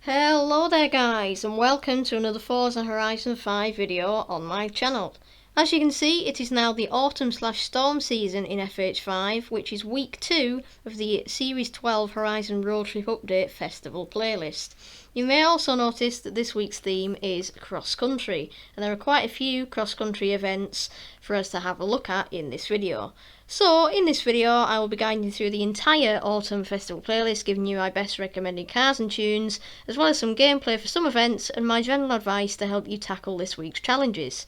Hello there guys, and welcome to another Forza Horizon 5 video on my channel. As you can see, it is now the autumn/storm season in FH5, which is week 2 of the Series 12 Horizon Road Trip Update Festival playlist. You may also notice that this week's theme is cross-country, and there are quite a few cross-country events for us to have a look at in this video. So, in this video, I will be guiding you through the entire Autumn Festival playlist, giving you my best recommended cars and tunes, as well as some gameplay for some events and my general advice to help you tackle this week's challenges.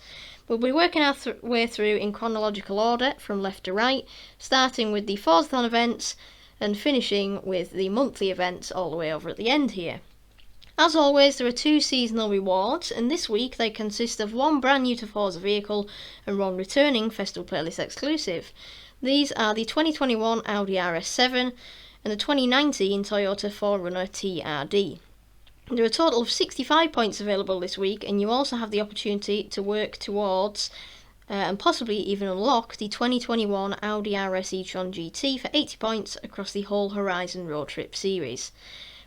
We'll be working our way through in chronological order, from left to right, starting with the Forzathon events and finishing with the monthly events all the way over at the end here. As always, there are 2 seasonal rewards, and this week they consist of 1 brand new to Forza vehicle and 1 returning Festival Playlist exclusive. These are the 2021 Audi RS7 and the 2019 Toyota 4Runner TRD. There are a total of 65 points available this week, and you also have the opportunity to work towards and possibly even unlock the 2021 Audi RS e-tron GT for 80 points across the whole Horizon Road Trip series.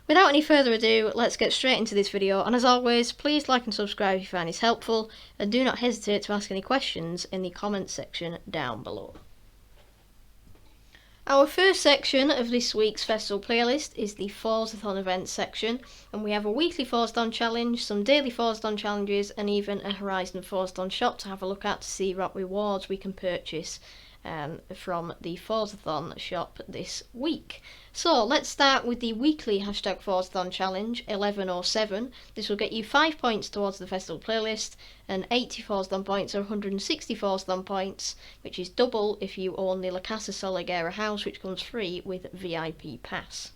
Without any further ado, let's get straight into this video, and as always, please like and subscribe if you find this helpful, and do not hesitate to ask any questions in the comments section down below. Our first section of this week's festival playlist is the Forzathon events section, and we have a weekly Forzathon challenge, some daily Forzathon challenges, and even a Horizon Forzathon shop to have a look at to see what rewards we can purchase from the Forzathon shop this week. So let's start with the weekly #Forzathon challenge 1107. This will get you 5 points towards the festival playlist, and 80 Forzathon points or 160 Forzathon points, which is double if you own the La Casa Soliguera house, which comes free with VIP pass.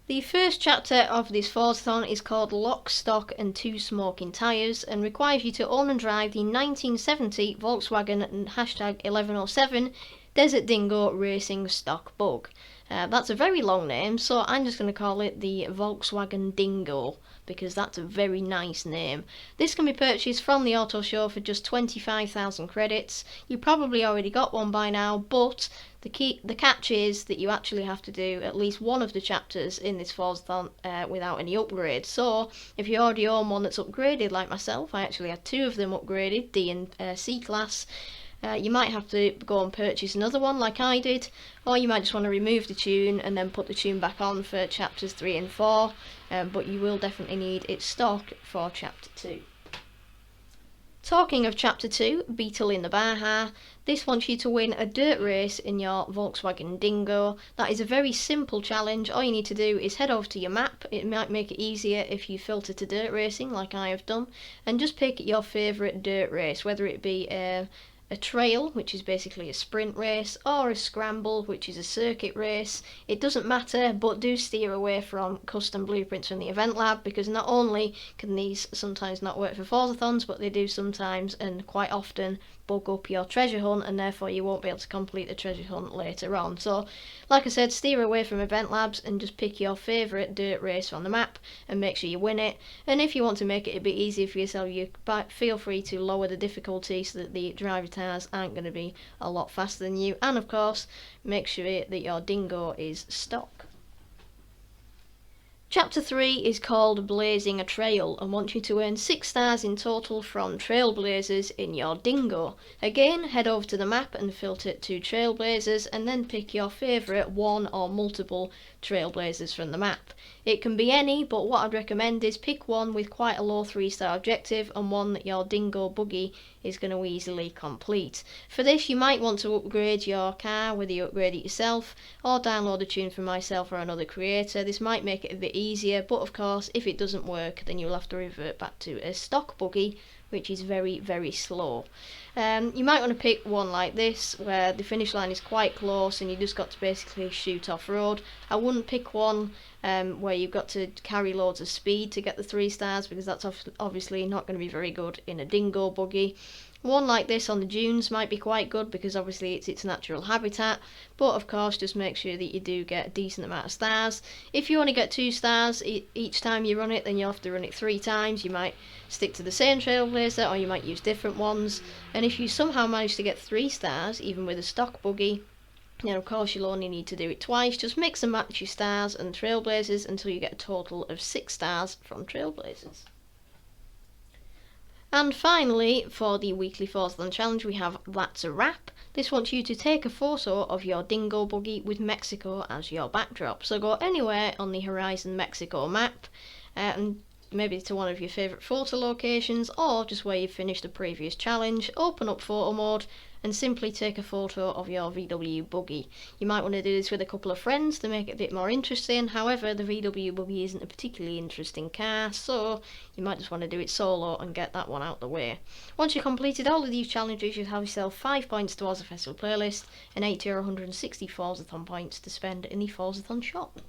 The first chapter of this Forzathon is called Lock, Stock and 2 Smoking Tyres, and requires you to own and drive the 1970 Volkswagen #1107 Desert Dingo Racing Stock Bug. That's a very long name, so I'm just going to call it the Volkswagen Dingo, because that's a very nice name. This can be purchased from the auto show for just 25,000 credits. You probably already got one by now, but the catch is that you actually have to do at least one of the chapters in this Forzathon without any upgrades. So if you already own one that's upgraded, like myself, I actually had 2 of them upgraded, D and C class. You might have to go and purchase another one like I did, or you might just want to remove the tune and then put the tune back on for chapters 3 and 4, but you will definitely need its stock for chapter 2. Talking of chapter 2, Beetle in the Baja, this wants you to win a dirt race in your Volkswagen Dingo. That is a very simple challenge. All you need to do is head over to your map. It might make it easier if you filter to dirt racing like I have done, and just pick your favourite dirt race, whether it be a trail, which is basically a sprint race, or a scramble, which is a circuit race. It doesn't matter, but do steer away from custom blueprints from the event lab, because not only can these sometimes not work for Forzathons, but they do sometimes and quite often bug up your treasure hunt, and therefore you won't be able to complete the treasure hunt later on. So like I said, steer away from event labs and just pick your favourite dirt race on the map and make sure you win it. And if you want to make it a bit easier for yourself, you feel free to lower the difficulty so that the driver tires aren't going to be a lot faster than you, and of course make sure that your Dingo is stock. Chapter 3 is called Blazing a Trail and wants you to earn 6 stars in total from Trailblazers in your Dingo. Again, head over to the map and filter to Trailblazers, and then pick your favourite one or multiple Trailblazers from the map. It can be any, but what I'd recommend is pick one with quite a low 3-star objective and one that your Dingo buggy is going to easily complete. For this you might want to upgrade your car, whether you upgrade it yourself or download a tune from myself or another creator. This might make it a bit easier, but of course if it doesn't work then you'll have to revert back to a stock buggy, which is very, very slow. You might want to pick one like this, where the finish line is quite close and you just got to basically shoot off road. I wouldn't pick one where you've got to carry loads of speed to get the 3 stars, because that's obviously not going to be very good in a Dingo buggy. One like this on the dunes might be quite good, because obviously it's its natural habitat, but of course just make sure that you do get a decent amount of stars. If you only get 2 stars each time you run it, then you'll have to run it 3 times. You might stick to the same Trailblazer, or you might use different ones, and if you somehow manage to get 3 stars even with a stock buggy, Now, of course, you'll only need to do it twice. Just mix and match your stars and Trailblazers until you get a total of 6 stars from Trailblazers. And finally, for the weekly Forzathon challenge, we have That's a Wrap. This wants you to take a photo of your dingo buggy with Mexico as your backdrop. So go anywhere on the Horizon Mexico map, and maybe to one of your favourite photo locations, or just where you've finished the previous challenge. Open up photo mode and simply take a photo of your VW buggy. You might want to do this with a couple of friends to make it a bit more interesting. However, the VW buggy isn't a particularly interesting car, so you might just want to do it solo and get that one out the way. Once you've completed all of these challenges, you'll have yourself 5 points towards the festival playlist and 80 or 160 Forzathon points to spend in the Forzathon shop.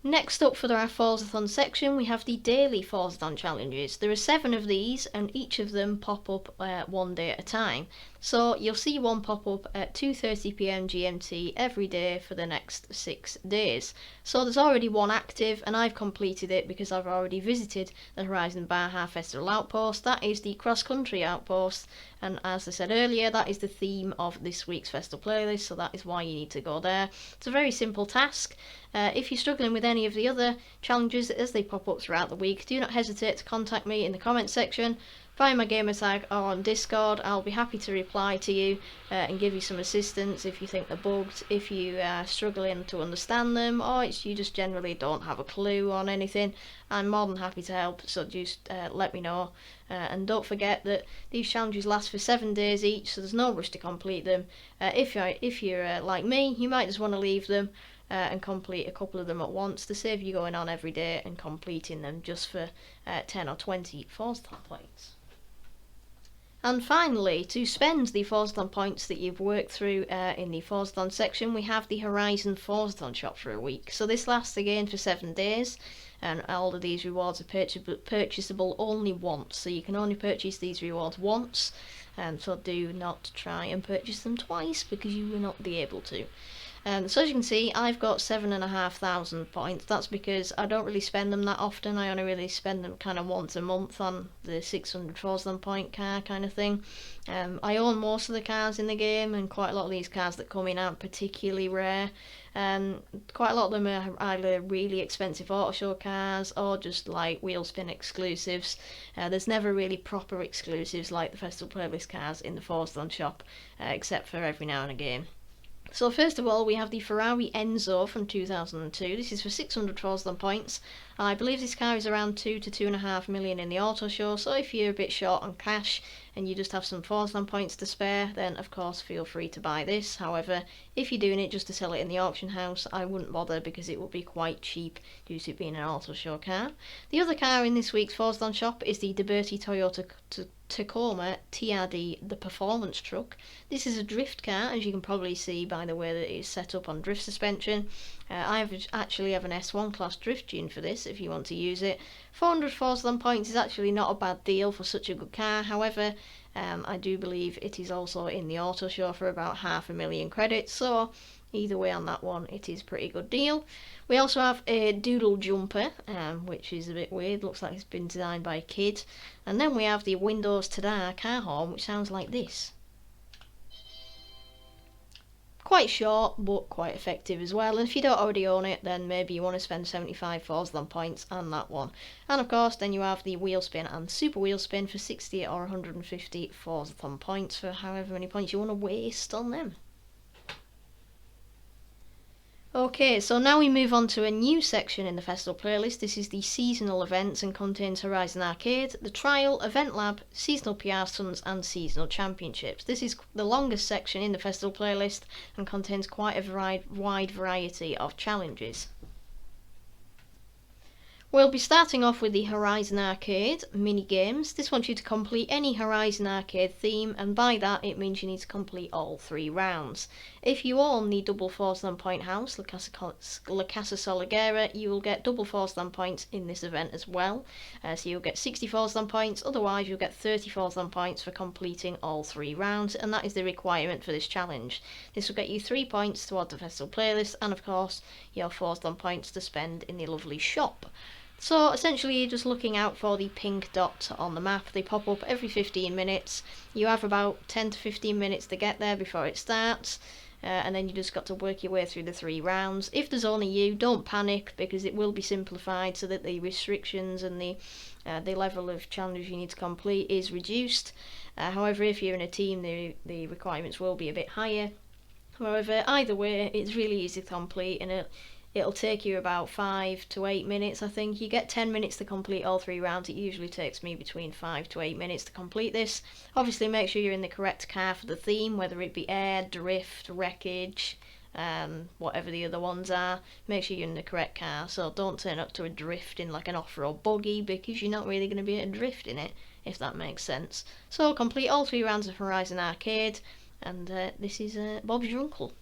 Next up for our Forzathon section, we have the daily Forzathon challenges. There are 7 of these, and each of them pop up one day at a time. So you'll see one pop up at 2:30 PM GMT every day for the next 6 days. So there's already one active, and I've completed it because I've already visited the Horizon Baja Festival outpost. That is the cross-country outpost, and as I said earlier, that is the theme of this week's festival playlist, so that is why you need to go there. It's a very simple task. If you're struggling with any of the other challenges as they pop up throughout the week, do not hesitate to contact me in the comments section, via my gamertag or on Discord. I'll be happy to reply to you and give you some assistance if you think they're bugged, if you are struggling to understand them, or you just generally don't have a clue on anything. I'm more than happy to help, so just let me know. And don't forget that these challenges last for 7 days each, so there's no rush to complete them. If you're like me, you might just want to leave them and complete a couple of them at once to save you going on every day and completing them just for 10 or 20 Forzathon points. And finally, to spend the Forzathon points that you've worked through in the Forzathon section, we have the Horizon Forzathon shop for a week. So this lasts again for 7 days, and all of these rewards are purchasable only once. So you can only purchase these rewards once, so do not try and purchase them twice because you will not be able to. So as you can see, I've got 7,500 points. That's because I don't really spend them that often. I only really spend them kind of once a month on the 600 Forzathon point car kind of thing. I own most of the cars in the game, and quite a lot of these cars that come in aren't particularly rare. Quite a lot of them are either really expensive auto show cars or just like wheel spin exclusives. There's never really proper exclusives like the festival playlist cars in the Forzathon shop, except for every now and again. So first of all, we have the Ferrari Enzo from 2002. This is for 600 Forzathon points. I believe this car is around 2 to 2.5 million in the auto show, so if you're a bit short on cash and you just have some Forzathon points to spare, then of course feel free to buy this. However, if you're doing it just to sell it in the auction house, I wouldn't bother because it would be quite cheap due to it being an auto show car. The other car in this week's Forzathon shop is the Deberti Toyota Tacoma TRD, the performance truck. This is a drift car, as you can probably see by the way that it is set up on drift suspension. I actually have an S1 class drift tune for this if you want to use it. 400 Forzathon points is actually not a bad deal for such a good car. However, I do believe it is also in the auto show for about 500,000 credits, so either way on that one, it is a pretty good deal. We also have a Doodle Jumper, which is a bit weird, looks like it's been designed by a kid. And then we have the Windows Tada car horn, which sounds like this. Quite short, but quite effective as well. And if you don't already own it, then maybe you want to spend 75 Forzathon points on that one. And of course, then you have the Wheel Spin and Super Wheel Spin for 60 or 150 Forzathon points for however many points you want to waste on them. Okay, so now we move on to a new section in the festival playlist. This is the seasonal events and contains Horizon Arcade, the Trial, Event Lab, seasonal PR stunts and seasonal championships. This is the longest section in the festival playlist and contains quite a wide variety of challenges. We'll be starting off with the Horizon Arcade mini-games. This wants you to complete any Horizon Arcade theme, and by that it means you need to complete all 3 rounds. If you own the double Forzathon point house, La Casa Soliguera, you will get double Forzathon points in this event as well. So you'll get 60 Forzathon points, otherwise you'll get 30 Forzathon points for completing all 3 rounds, and that is the requirement for this challenge. This will get you 3 points towards the festival playlist, and of course your Forzathon points to spend in the lovely shop. So essentially you're just looking out for the pink dots on the map. They pop up every 15 minutes. You have about 10 to 15 minutes to get there before it starts. And then you just got to work your way through the 3 rounds. If there's only you, don't panic, because it will be simplified so that the restrictions and the level of challenges you need to complete is reduced. However, if you're in a team, the requirements will be a bit higher. However, either way, it's really easy to complete, and it'll take you about 5 to 8 minutes, I think. You get 10 minutes to complete all 3 rounds. It usually takes me between 5 to 8 minutes to complete this. Obviously, make sure you're in the correct car for the theme, whether it be air, drift, wreckage, whatever the other ones are. Make sure you're in the correct car, so don't turn up to a drift in like an off-road buggy, because you're not really going to be able to drift in it, if that makes sense. So complete all 3 rounds of Horizon Arcade, and this is Bob's your uncle.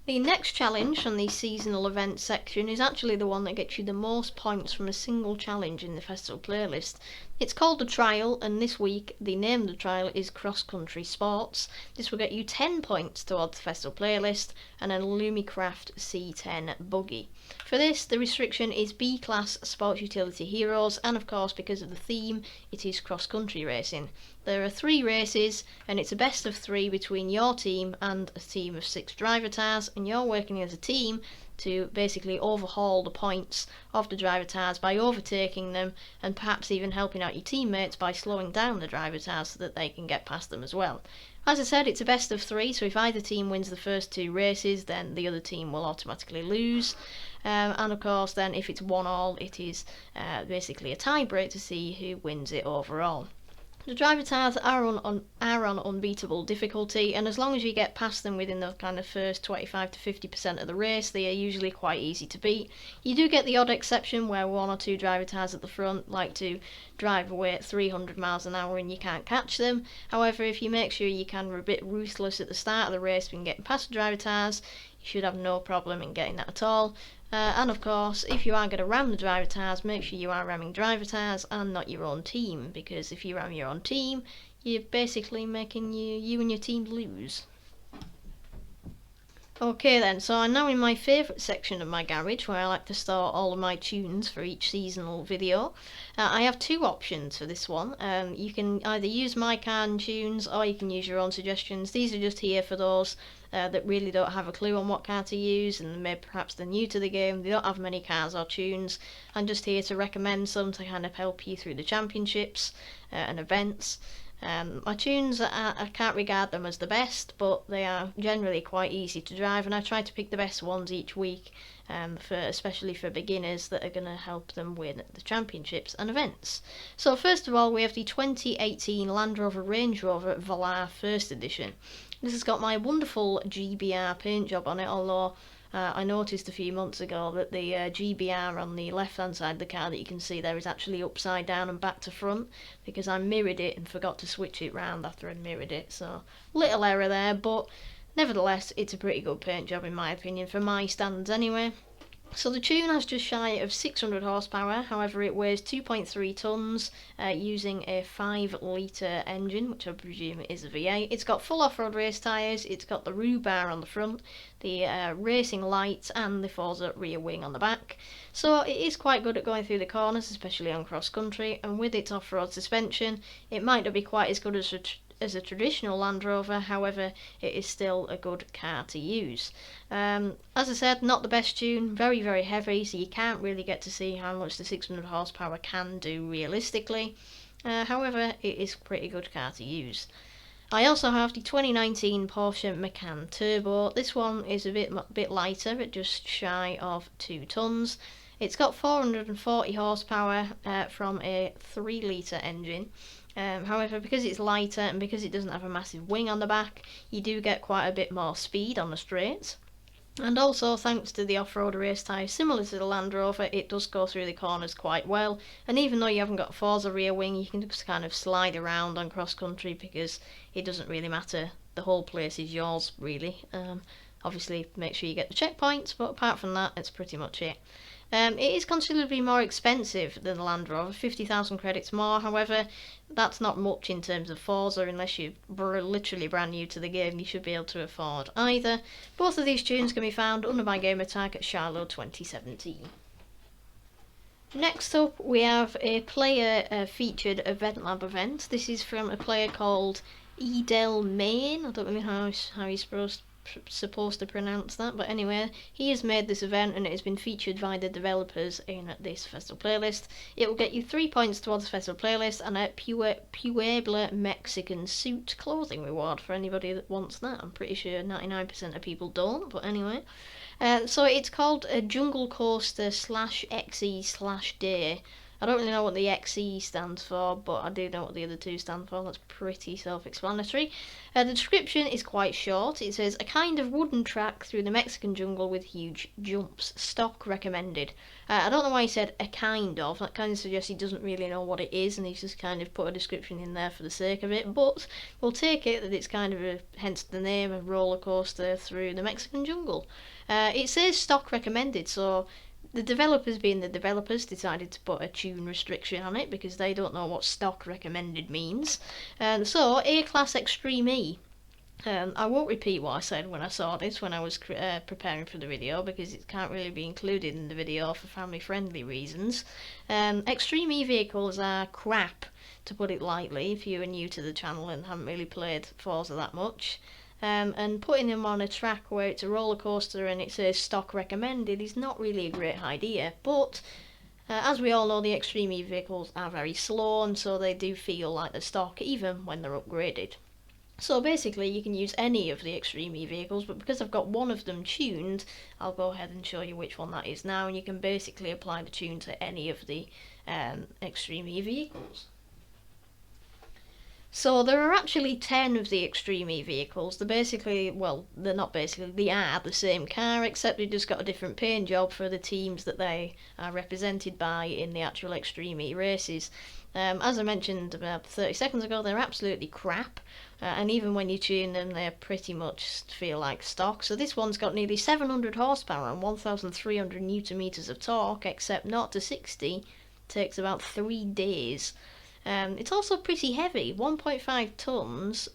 The next challenge from the seasonal events section is actually the one that gets you the most points from a single challenge in the festival playlist. It's called the Trial, and this week the name of the trial is Cross Country Sports. This will get you 10 points towards the festival playlist and a Lumicraft C10 buggy. For this, the restriction is B-Class Sports Utility Heroes, and of course, because of the theme, it is cross-country racing. There are 3 races, and it's a best of 3 between your team and a team of 6 driver tars, and you're working as a team to basically overhaul the points of the driver tars by overtaking them, and perhaps even helping out your teammates by slowing down the driver tars so that they can get past them as well. As I said, it's a best of 3, so if either team wins the first 2 races, then the other team will automatically lose. And of course, then if it's 1-1, it is basically a tie-break to see who wins it overall. The driver tars are on unbeatable difficulty, and as long as you get past them within the kind of first 25 to 50% of the race, they are usually quite easy to beat. You do get the odd exception where 1 or 2 driver tars at the front like to drive away at 300 miles an hour and you can't catch them. However, if you make sure you can, are a bit ruthless at the start of the race when getting past the driver tars, you should have no problem in getting that at all. And of course, if you are going to ram the driver tars, make sure you are ramming driver tars and not your own team, because if you ram your own team, you're basically making you and your team lose. Okay then, so I'm now in my favourite section of my garage, where I like to store all of my tunes for each seasonal video. I have 2 options for this one. You can either use my canned tunes, or you can use your own suggestions. These are just here for those that really don't have a clue on what car to use, and maybe perhaps they're new to the game, they don't have many cars or tunes. I'm just here to recommend some to kind of help you through the championships and events. My tunes, I can't regard them as the best, but they are generally quite easy to drive, and I try to pick the best ones each week, especially for beginners that are going to help them win the championships and events. So first of all, we have the 2018 Land Rover Range Rover Velar First Edition. This has got my wonderful GBR paint job on it, although I noticed a few months ago that the GBR on the left hand side of the car that you can see there is actually upside down and back to front, because I mirrored it and forgot to switch it round after I mirrored it, so little error there, but nevertheless it's a pretty good paint job in my opinion, for my standards anyway. So the tune has just shy of 600 horsepower, however it weighs 2.3 tonnes using a 5 litre engine, which I presume is a V8. It's got full off-road race tyres, it's got the roo bar on the front, the racing lights and the Forza rear wing on the back. So it is quite good at going through the corners, especially on cross country, and with its off-road suspension it might not be quite as good as a traditional Land Rover, however it is still a good car to use. As I said, not the best tune, very very heavy, so you can't really get to see how much the 600 horsepower can do realistically. However, it is a pretty good car to use. I also have the 2019 Porsche Macan Turbo. This one is a bit lighter, at just shy of 2 tonnes. It's got 440 horsepower from a 3 litre engine. However, because it's lighter and because it doesn't have a massive wing on the back, you do get quite a bit more speed on the straights. And also, thanks to the off-road race tyre, similar to the Land Rover, it does go through the corners quite well. And even though you haven't got a Forza rear wing, you can just kind of slide around on cross-country, because it doesn't really matter. The whole place is yours, really. Obviously, make sure you get the checkpoints, but apart from that, it's pretty much it. It is considerably more expensive than the Land Rover, 50,000 credits more. However, that's not much in terms of Forza, unless you're literally brand new to the game. You should be able to afford either. Both of these tunes can be found under my gamer tag at Charlo 2017. Next up, we have a player featured Event Lab event. This is from a player called Edel Main. I don't know how he's supposed to pronounce that, but anyway, he has made this event and it has been featured by the developers in this festival playlist. It will get you 3 points towards the festival playlist and a Puebla Mexican suit clothing reward for anybody that wants that. I'm pretty sure 99% of people don't, but anyway. So it's called a Jungle Coaster /XE/Day. I don't really know what the XE stands for, but I do know what the other two stand for. That's pretty self-explanatory. The description is quite short. It says, a kind of wooden track through the Mexican jungle with huge jumps. Stock recommended. I don't know why he said a kind of. That kind of suggests he doesn't really know what it is, and he's just kind of put a description in there for the sake of it. But we'll take it that it's kind of hence the name, a roller coaster through the Mexican jungle. It says stock recommended, so the developers, being the developers, decided to put a tune restriction on it because they don't know what stock recommended means. So A-Class Extreme E. I won't repeat what I said when I saw this when I was preparing for the video because it can't really be included in the video for family friendly reasons. Extreme E vehicles are crap, to put it lightly, if you are new to the channel and haven't really played Forza that much. And putting them on a track where it's a roller coaster and it says stock recommended is not really a great idea. But as we all know, the Extreme E vehicles are very slow, and so they do feel like the stock even when they're upgraded. So basically you can use any of the Extreme E vehicles, but because I've got one of them tuned, I'll go ahead and show you which one that is now, and you can basically apply the tune to any of the Extreme E vehicles. So there are actually 10 of the Extreme E vehicles. They're basically, well, they're not basically, they are the same car, except they've just got a different paint job for the teams that they are represented by in the actual Extreme E races. As I mentioned about 30 seconds ago, they're absolutely crap, and even when you tune them, they pretty much feel like stock. So this one's got nearly 700 horsepower and 1,300 newton meters of torque, except 0 to 60 takes about 3 days. It's also pretty heavy. 1.5 tons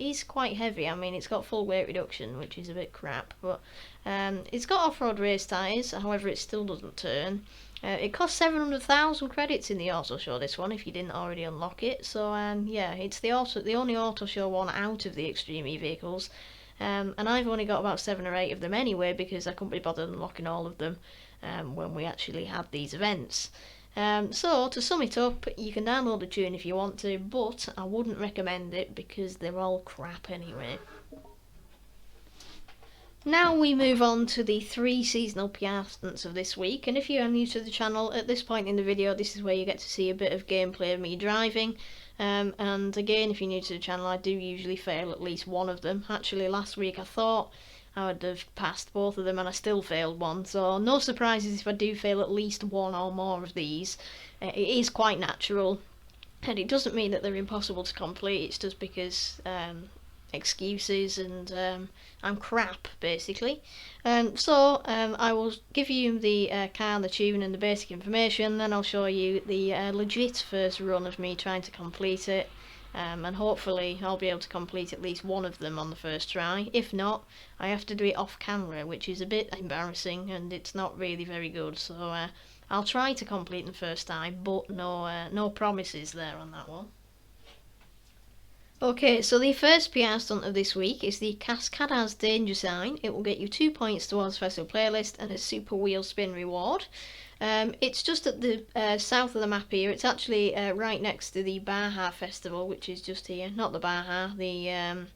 is quite heavy. I mean, it's got full weight reduction, which is a bit crap, but it's got off-road race tyres, however it still doesn't turn. It costs 700,000 credits in the auto show, this one, if you didn't already unlock it. So yeah, it's the only auto show one out of the Extreme E vehicles. And I've only got about 7 or 8 of them anyway because I couldn't be bothered unlocking all of them when we actually had these events. So to sum it up, you can download the tune if you want to, but I wouldn't recommend it because they're all crap anyway. Now we move on to the 3 seasonal piastants of this week, and if you are new to the channel, at this point in the video this is where you get to see a bit of gameplay of me driving. And again, if you're new to the channel, I do usually fail at least one of them. Actually last week I thought I would have passed both of them and I still failed one, so no surprises if I do fail at least one or more of these. It is quite natural, and it doesn't mean that they're impossible to complete, it's just because excuses and I'm crap basically. So I will give you the car and the tune and the basic information, then I'll show you the legit first run of me trying to complete it. And hopefully I'll be able to complete at least one of them on the first try. If not, I have to do it off camera, which is a bit embarrassing and it's not really very good. So I'll try to complete the first time, but no promises there on that one. Okay, so the first PR stunt of this week is the Cascadas Danger Sign. It will get you 2 points towards Festival Playlist and a Super Wheel Spin reward. It's just at the south of the map here. It's actually right next to the Baja Festival, which is just here. Not the Baja, the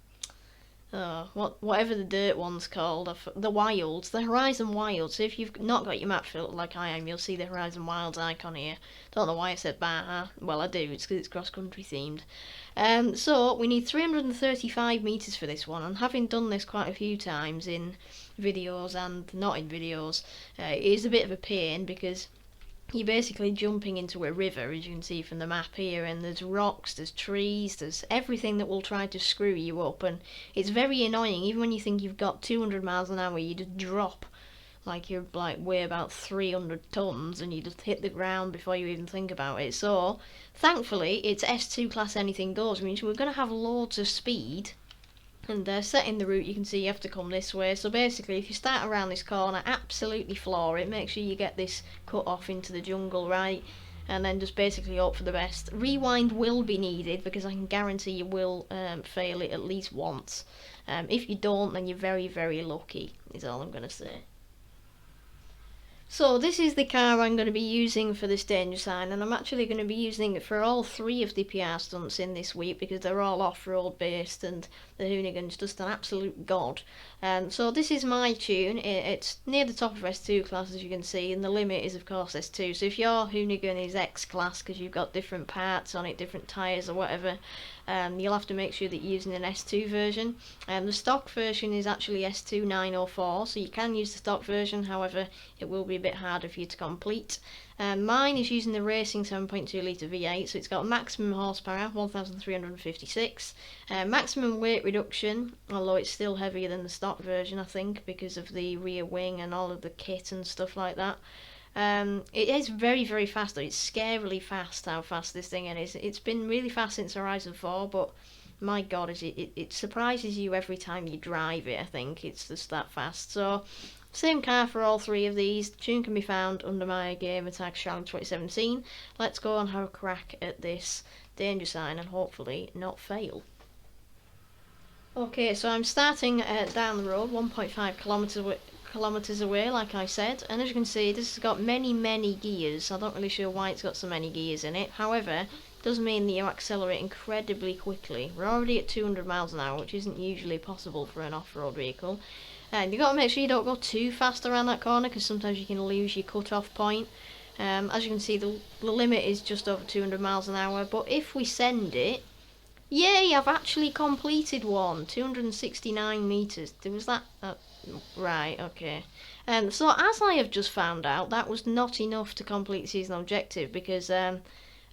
whatever the dirt one's called, the Wilds, the Horizon Wilds. So if you've not got your map filled like I am, you'll see the Horizon Wilds icon here. Don't know why I said Baja. Well, I do. It's because it's cross-country themed. So we need 335 meters for this one, and having done this quite a few times in videos and not in videos, it is a bit of a pain because you're basically jumping into a river, as you can see from the map here, and there's rocks, there's trees, there's everything that will try to screw you up, and it's very annoying. Even when you think you've got 200 miles an hour, you just drop like you're weigh about 300 tons and you just hit the ground before you even think about it. So thankfully it's S2 class anything goes, which means we're going to have loads of speed, And setting the route, you can see you have to come this way. So basically, if you start around this corner, absolutely floor it. Make sure you get this cut off into the jungle, right? And then just basically hope for the best. Rewind will be needed because I can guarantee you will fail it at least once. If you don't, then you're very, very lucky, is all I'm going to say. So this is the car I'm going to be using for this danger sign, and I'm actually going to be using it for all 3 of the PR stunts in this week because they're all off-road based and the Hoonigan's just an absolute god. So this is my tune. It's near the top of S2 class, as you can see, and the limit is of course S2. So if your Hoonigan is X class because you've got different parts on it, different tyres or whatever, you'll have to make sure that you're using an S2 version. The stock version is actually S2 904, so you can use the stock version, however it will be a bit harder for you to complete. Mine is using the Racing 7.2 litre V8, so it's got maximum horsepower, 1356, maximum weight reduction, although it's still heavier than the stock version I think because of the rear wing and all of the kit and stuff like that. It is very, very fast though. It's scarily fast how fast this thing is. It's been really fast since Horizon 4, but my god, it surprises you every time you drive it, I think. It's just that fast. So, same car for all 3 of these. The tune can be found under my gamertag Charlie 2017. Let's go and have a crack at this danger sign and hopefully not fail. Okay, so I'm starting down the road, 1.5 kilometres away, like I said, and as you can see, this has got many gears. I'm not really sure why it's got so many gears in it. However, it does mean that you accelerate incredibly quickly. We're already at 200 miles an hour, which isn't usually possible for an off-road vehicle. And you've got to make sure you don't go too fast around that corner because sometimes you can lose your cut-off point. As you can see, the limit is just over 200 miles an hour, but if we send it, yay, I've actually completed one, 269 metres. Was that... right, okay. So as I have just found out, that was not enough to complete the season objective because, as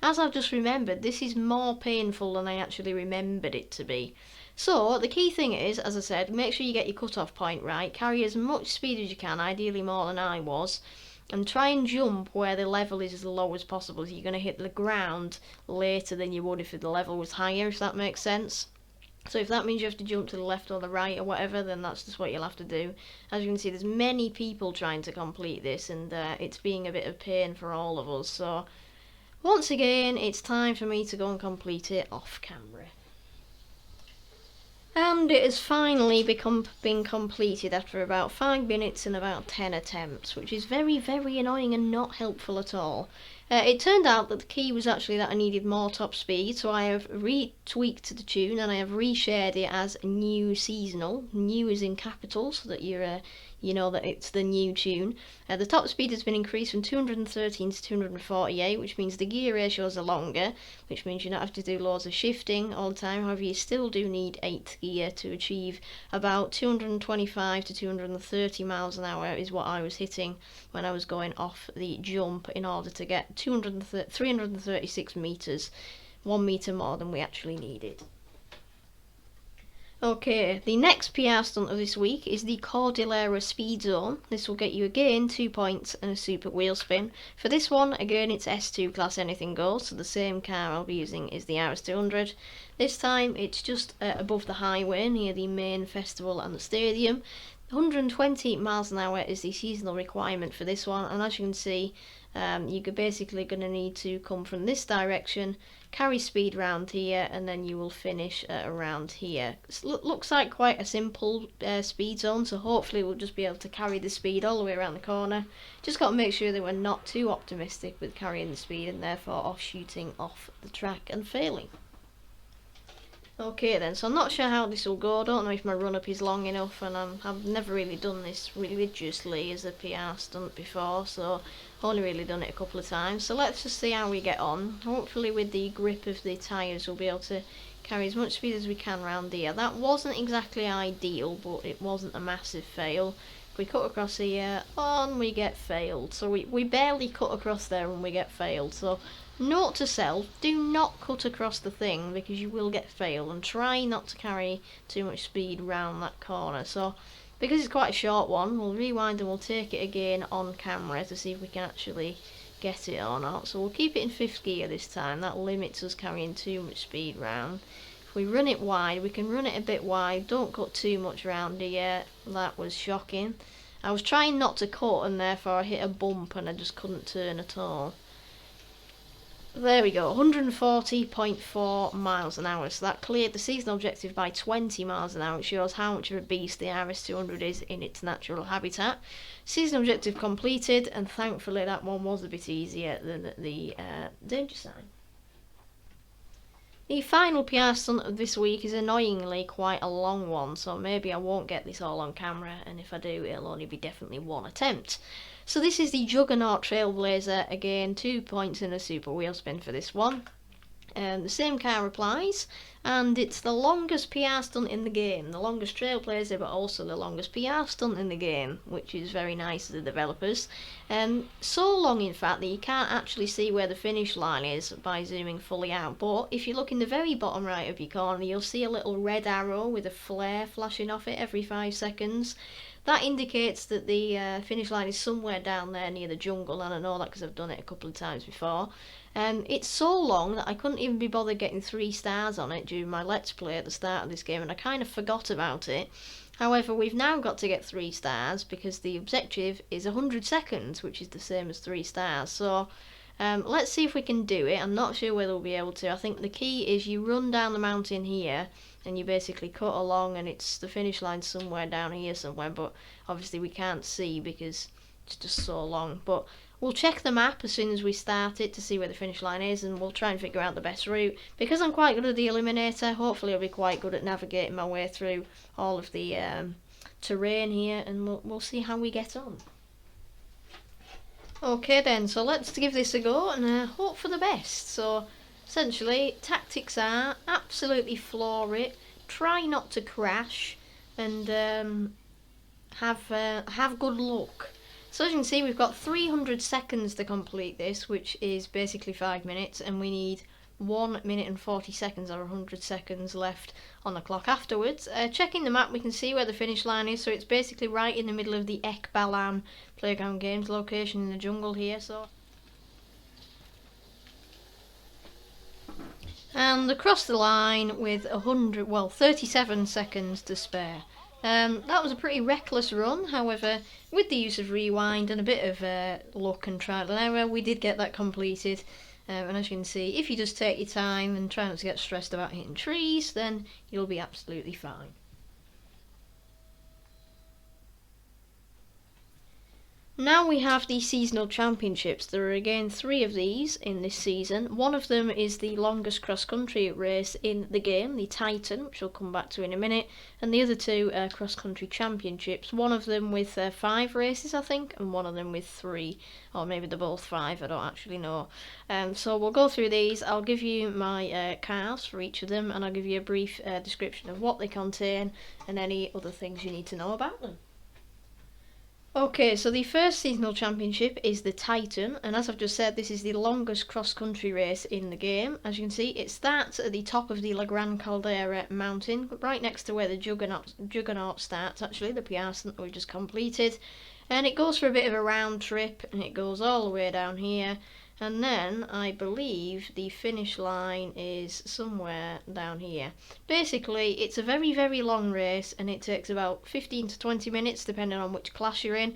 I've just remembered, this is more painful than I actually remembered it to be. So the key thing is, as I said, make sure you get your cut-off point right, carry as much speed as you can, ideally more than I was, and try and jump where the level is as low as possible. So you're going to hit the ground later than you would if the level was higher, if that makes sense. So if that means you have to jump to the left or the right or whatever, then that's just what you'll have to do. As you can see, there's many people trying to complete this, and it's being a bit of pain for all of us. So once again, it's time for me to go and complete it off camera. And it has finally been completed after about 5 minutes and about 10 attempts, which is very, very annoying and not helpful at all. It turned out that the key was actually that I needed more top speed, so I have retweaked the tune and I have reshared it as new seasonal. New is in capitals, so that you know that it's the new tune. The top speed has been increased from 213 to 248, which means the gear ratios are longer, which means you don't have to do loads of shifting all the time. However, you still do need 8th gear to achieve about 225 to 230 miles an hour is what I was hitting when I was going off the jump in order to get 336 metres, 1 metre more than we actually needed. Okay, the next PR stunt of this week is the Cordillera Speed Zone. This will get you again 2 points and a super wheel spin. For this one, again it's S2 class anything goes, so the same car I'll be using is the RS200. This time it's just above the highway near the main festival and the stadium. 120 miles an hour is the seasonal requirement for this one, and as you can see, you're basically going to need to come from this direction, carry speed round here, and then you will finish around here. Looks like quite a simple speed zone, so hopefully we'll just be able to carry the speed all the way around the corner. Just got to make sure that we're not too optimistic with carrying the speed and therefore off-shooting off the track and failing. Okay then, so I'm not sure how this will go. I don't know if my run-up is long enough, and I've never really done this religiously as a PR stunt before, so only really done it a couple of times. So let's just see how we get on. Hopefully with the grip of the tyres we'll be able to carry as much speed as we can around here. That wasn't exactly ideal, but it wasn't a massive fail. If we cut across here, and we get failed. So we barely cut across there and we get failed. So note to self, do not cut across the thing because you will get failed, and try not to carry too much speed round that corner. So because it's quite a short one, we'll rewind and we'll take it again on camera to see if we can actually get it or not. So we'll keep it in 5th gear this time. That limits us carrying too much speed round. If if we run it wide, we can run it a bit wide, don't cut too much around here. That was shocking. I was trying not to cut and therefore I hit a bump and I just couldn't turn at all. There we go, 140.4 miles an hour, so that cleared the seasonal objective by 20 miles an hour. It shows how much of a beast the RS200 is in its natural habitat. Seasonal objective completed, and thankfully that one was a bit easier than the danger sign. The final PR stunt of this week is annoyingly quite a long one, so maybe I won't get this all on camera, and if I do, it'll only be definitely one attempt. So this is the Juggernaut Trailblazer, again 2 points in a super wheel spin for this one. The same car applies, and it's the longest PR stunt in the game, the longest Trailblazer but also the longest PR stunt in the game, which is very nice of the developers. So long in fact that you can't actually see where the finish line is by zooming fully out, but if you look in the very bottom right of your corner you'll see a little red arrow with a flare flashing off it every 5 seconds. That indicates that the finish line is somewhere down there near the jungle, and I know that because I've done it a couple of times before. It's so long that I couldn't even be bothered getting 3 stars on it during my Let's Play at the start of this game, and I kind of forgot about it. However, we've now got to get 3 stars because the objective is 100 seconds, which is the same as 3 stars. So let's see if we can do it. I'm not sure whether we'll be able to. I think the key is you run down the mountain here and you basically cut along, and it's the finish line somewhere down here somewhere, but obviously we can't see because it's just so long. But we'll check the map as soon as we start it to see where the finish line is, and we'll try and figure out the best route. Because I'm quite good at the Eliminator, hopefully I'll be quite good at navigating my way through all of the terrain here, and we'll see how we get on. Okay then, so let's give this a go and hope for the best. So essentially, tactics are absolutely floor it, try not to crash, and have good luck. So as you can see, we've got 300 seconds to complete this, which is basically 5 minutes, and we need 1 minute and 40 seconds or 100 seconds left on the clock afterwards. Checking the map, we can see where the finish line is, so it's basically right in the middle of the Ekbalam Playground Games location in the jungle here. So, and across the line with 37 seconds to spare. That was a pretty reckless run, however, with the use of rewind and a bit of luck and trial and error, we did get that completed. And as you can see, if you just take your time and try not to get stressed about hitting trees, then you'll be absolutely fine. Now we have the seasonal championships. There are again 3 of these in this season. One of them is the longest cross-country race in the game, the Titan, which we'll come back to in a minute, and the other 2 are cross-country championships. One of them with 5 races, I think, and one of them with 3, or maybe they're both 5, I don't actually know. So we'll go through these. I'll give you my cars for each of them, and I'll give you a brief description of what they contain and any other things you need to know about them. Okay, so the first seasonal championship is the Titan, and as I've just said, this is the longest cross-country race in the game. As you can see, it starts at the top of the La Gran Caldera mountain, right next to where the Juggernaut starts, actually, the PR stunt that we've just completed. And it goes for a bit of a round trip, and it goes all the way down here. And then, I believe, the finish line is somewhere down here. Basically, it's a very, very long race, and it takes about 15 to 20 minutes, depending on which class you're in.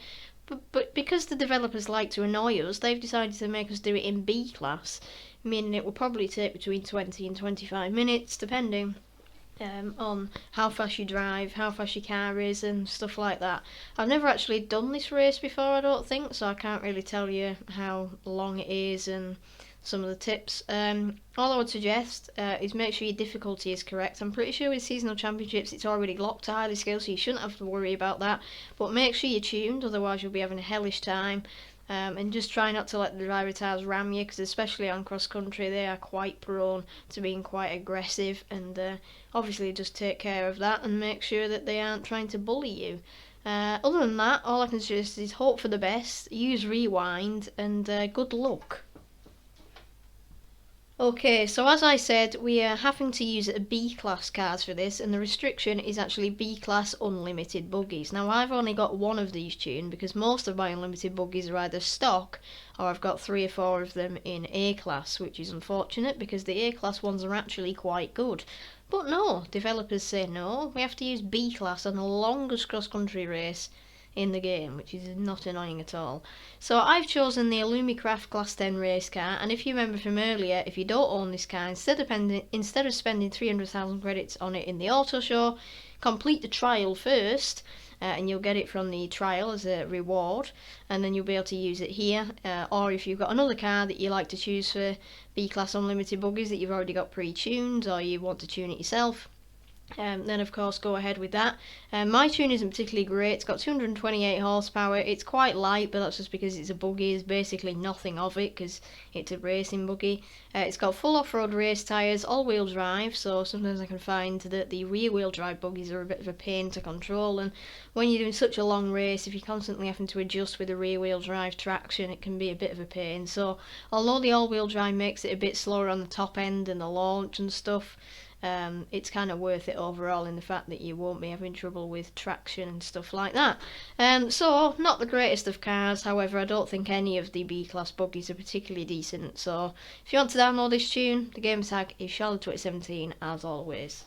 But because the developers like to annoy us, they've decided to make us do it in B class, meaning it will probably take between 20 and 25 minutes, depending on how fast you drive, how fast your car is, and stuff like that. I've never actually done this race before, I don't think, so I can't really tell you how long it is and some of the tips. All I would suggest is make sure your difficulty is correct. I'm pretty sure with seasonal championships it's already locked to highly skilled, so you shouldn't have to worry about that, but make sure you're tuned, otherwise you'll be having a hellish time. And just try not to let the driver tires ram you, because especially on cross country they are quite prone to being quite aggressive, and obviously just take care of that and make sure that they aren't trying to bully you. Other than that, all I can suggest is hope for the best, use rewind, and good luck. Okay, so as I said, we are having to use B-class cars for this, and the restriction is actually B-class unlimited buggies. Now, I've only got 1 of these tuned, because most of my unlimited buggies are either stock, or I've got 3 or 4 of them in A-class, which is unfortunate, because the A-class ones are actually quite good. But no, developers say no, we have to use B-Class on the longest cross-country race in the game, which is not annoying at all. So I've chosen the Illumicraft Class 10 race car, and if you remember from earlier, if you don't own this car, instead of spending 300,000 credits on it in the auto show, complete the trial first, and you'll get it from the trial as a reward, and then you'll be able to use it here. Or if you've got another car that you like to choose for B-Class Unlimited buggies that you've already got pre-tuned, or you want to tune it yourself, then of course go ahead with that. My tune isn't particularly great. It's got 228 horsepower. It's quite light, but that's just because it's a buggy. There's basically nothing of it because it's a racing buggy. It's got full off-road race tyres, all-wheel drive, so sometimes I can find that the rear-wheel drive buggies are a bit of a pain to control, and when you're doing such a long race, if you're constantly having to adjust with the rear-wheel drive traction, it can be a bit of a pain. So although the all-wheel drive makes it a bit slower on the top end and the launch and stuff, it's kind of worth it overall in the fact that you won't be having trouble with traction and stuff like that. So, not the greatest of cars, however, I don't think any of the B-Class buggies are particularly decent. So, if you want to download this tune, the game tag is Charlotte2017 as always.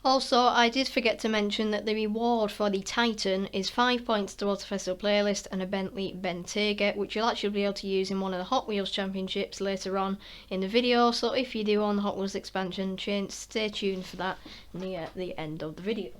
Also, I did forget to mention that the reward for the Titan is 5 points towards the festival playlist and a Bentley Bentayga, which you'll actually be able to use in one of the Hot Wheels Championships later on in the video. So if you do own the Hot Wheels expansion, stay tuned for that near the end of the video.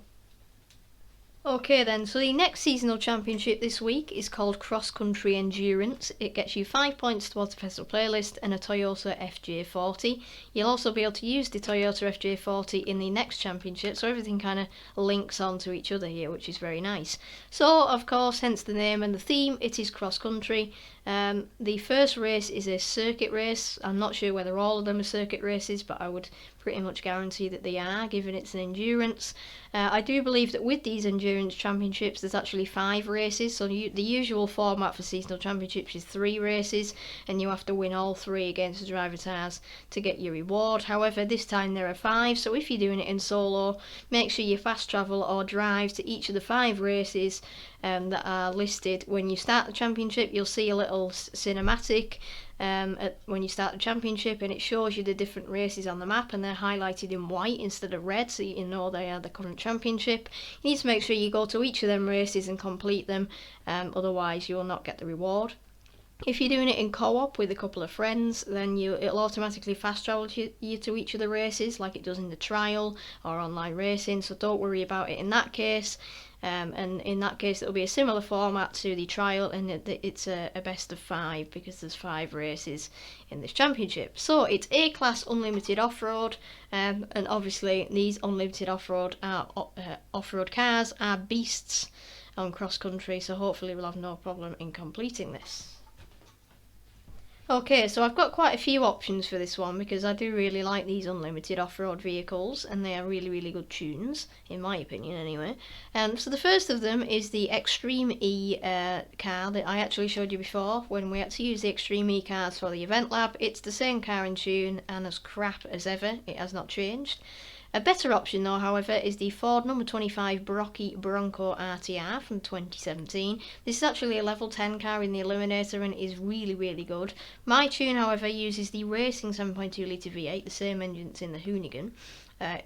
Okay then, so the next seasonal championship this week is called Cross Country Endurance. It gets you 5 points towards the festival playlist and a Toyota FJ40. You'll also be able to use the Toyota FJ40 in the next championship, so everything kind of links onto each other here, which is very nice. So, of course, hence the name and the theme, it is cross country. The first race is a circuit race. I'm not sure whether all of them are circuit races, but I would pretty much guarantee that they are, given it's an endurance. I do believe that with these endurance championships there's actually 5 races, so the usual format for seasonal championships is 3 races, and you have to win all 3 against the driver tires to get your reward. However, this time there are 5, so if you're doing it in solo, make sure you fast travel or drive to each of the 5 races that are listed. When you start the championship, you'll see a little cinematic when you start the championship, and it shows you the different races on the map, and they're highlighted in white instead of red, so you know they are the current championship. You need to make sure you go to each of them races and complete them, otherwise you will not get the reward. If you're doing it in co-op with a couple of friends, then it'll automatically fast travel you to each of the races like it does in the trial or online racing, so don't worry about it in that case. And in that case it'll be a similar format to the trial, and it's a best of 5 because there's 5 races in this championship. So it's A-Class Unlimited Off-Road, and obviously these Unlimited Off-Road cars are beasts on cross-country, so hopefully we'll have no problem in completing this. Okay, so I've got quite a few options for this one because I do really like these unlimited off-road vehicles, and they are really, really good tunes, in my opinion anyway. So the first of them is the Extreme E car that I actually showed you before when we had to use the Extreme E cars for the event lab. It's the same car and tune and as crap as ever, it has not changed. A better option though, however, is the Ford number 25 Brockie Bronco RTR from 2017. This is actually a level 10 car in the Eliminator and is really, really good. My tune, however, uses the Racing 7.2 litre V8, the same engine that's in the Hoonigan.